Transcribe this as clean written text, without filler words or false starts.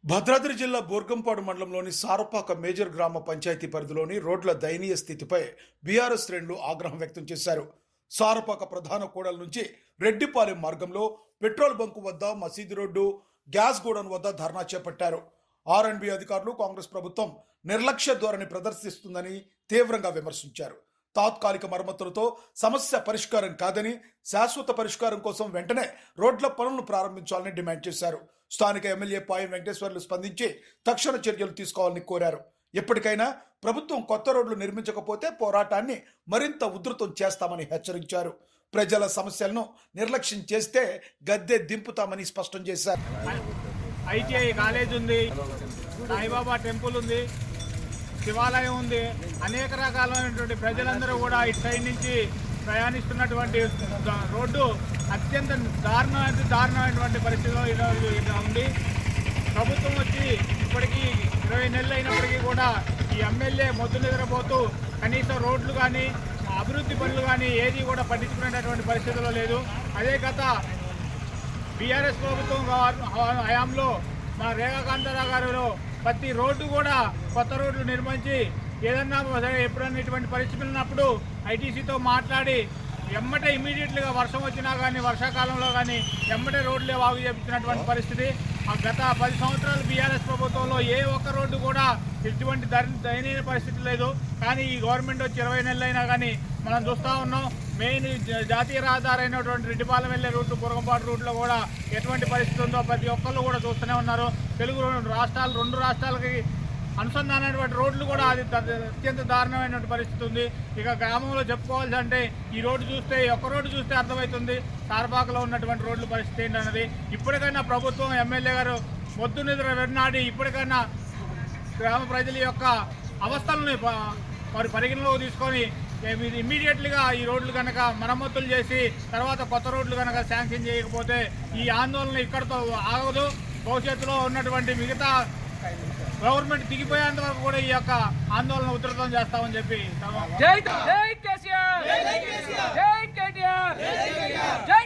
భద్రాద్రి జిల్లా బోర్గంపాడు మండలంలోని సారపాక మేజర్ గ్రామ పంచాయతీ పరిధిలోని రోడ్ల దయనీయ స్థితిపై బీఆర్ఎస్ శ్రేణులు ఆగ్రహం వ్యక్తం చేశారు. సారపాక ప్రధాన కూడల నుంచి రెడ్డిపాలెం మార్గంలో పెట్రోల్ బంకు వద్ద, మసీదు రోడ్డు, గ్యాస్ గోడౌన్ వద్ద ధర్నా చేపట్టారు. ఆర్ఎండ్బి అధికారులు కాంగ్రెస్ ప్రభుత్వం నిర్లక్ష్య ధోరణి ప్రదర్శిస్తుందని తీవ్రంగా విమర్శించారు. తాత్కాలిక మరమ్మతులతో సమస్య పరిష్కారం కాదని, శాశ్వత పరిష్కారం కోసం వెంటనే రోడ్ల పనులను ప్రారంభించాలని డిమాండ్ చేశారు. స్థానిక ఎమ్మెల్యే పాయం వెంకటేశ్వర్లు స్పందించి తక్షణ చర్యలు తీసుకోవాలని కోరారు. ఎప్పటికైనా ప్రభుత్వం కొత్త రోడ్లు నిర్మించకపోతే పోరాటాన్ని మరింత ఉధృతం చేస్తామని హెచ్చరించారు. ప్రజల సమస్యలను నిర్లక్ష్యం చేస్తే గద్దె దింపుతామని స్పష్టం చేశారు. ఐటీఐ కాలేజ్ ఉంది, సాయిబాబా టెంపుల్ ఉంది, శివాలయం ఉంది. అనేక రకాలైనటువంటి ప్రజలందరూ కూడా ఇటు సైడ్ నుంచి ప్రయాణిస్తున్నటువంటి రోడ్డు అత్యంత దారుణమైనటువంటి పరిస్థితిలో ఈరోజు ఉంది. ప్రభుత్వం వచ్చి ఇప్పటికీ 20 నెలలు అయినప్పటికీ కూడా ఈ ఎమ్మెల్యే మొద్దు నిద్రపోతూ కనీసం రోడ్లు కానీ అభివృద్ధి పనులు కానీ ఏది కూడా పట్టించుకునేటటువంటి పరిస్థితిలో లేదు. అదే గత బీఆర్ఎస్ ప్రభుత్వం హయాంలో మా రేఖాకాంతారావు గారు ప్రతి రోడ్డు కూడా కొత్త రోడ్లు నిర్మించి ఏదన్నా ఎప్పుడన్నా ఇటువంటి పరిస్థితులు ఉన్నప్పుడు ఐటీసీతో మాట్లాడి ఎమ్మటే ఇమీడియట్లీగా వర్షం వచ్చినా కానీ వర్షాకాలంలో కానీ ఎమ్మటే రోడ్లే బాగు చేయించినటువంటి పరిస్థితి. గత 10 సంవత్సరాలు బీఆర్ఎస్ ప్రభుత్వంలో ఏ ఒక్క రోడ్డు కూడా ఇటువంటి దయనీయ పరిస్థితి లేదు. కానీ ఈ గవర్నమెంట్ వచ్చి 20 నెలలు అయినా కానీ మనం చూస్తూ ఉన్నాం. మెయిన్ జాతీయ రహదారి అయినటువంటి రెడ్డిపాలెం వెళ్ళే రూట్లు, బోర్గంపాడు రూట్లో కూడా ఎటువంటి పరిస్థితి ఉందో ప్రతి ఒక్కళ్ళు కూడా చూస్తూనే ఉన్నారు. తెలుగు రెండు రాష్ట్రాలకి అనుసంధానమైనటువంటి రోడ్లు కూడా అది అత్యంత దారుణమైనటువంటి పరిస్థితి ఉంది. ఇక గ్రామంలో చెప్పుకోవాల్సి అంటే ఈ రోడ్డు చూస్తే, ఒక్క రోడ్డు చూస్తే అర్థమవుతుంది సారపాకలో ఉన్నటువంటి రోడ్ల పరిస్థితి ఏంటన్నది. ఇప్పటికైనా ప్రభుత్వం, ఎమ్మెల్యే గారు మొద్దు నిద్ర వెన్నాడి ఇప్పటికైనా గ్రామ ప్రజల యొక్క అవస్థలను మరి పరిగణలోకి తీసుకొని ఇమ్మీడియట్లీగా ఈ రోడ్లు కనుక మరమ్మతులు చేసి తర్వాత కొత్త రోడ్లు కనుక శాంక్షన్ చేయకపోతే ఈ ఆందోళన ఇక్కడితో ఆగదు. భవిష్యత్తులో ఉన్నటువంటి మిగతా గవర్నమెంట్ దిగిపోయేంత వరకు కూడా ఈ యొక్క ఆందోళన ఉధృతం చేస్తామని చెప్పి జై కేసీఆర్, జై కేటీఆర్, జై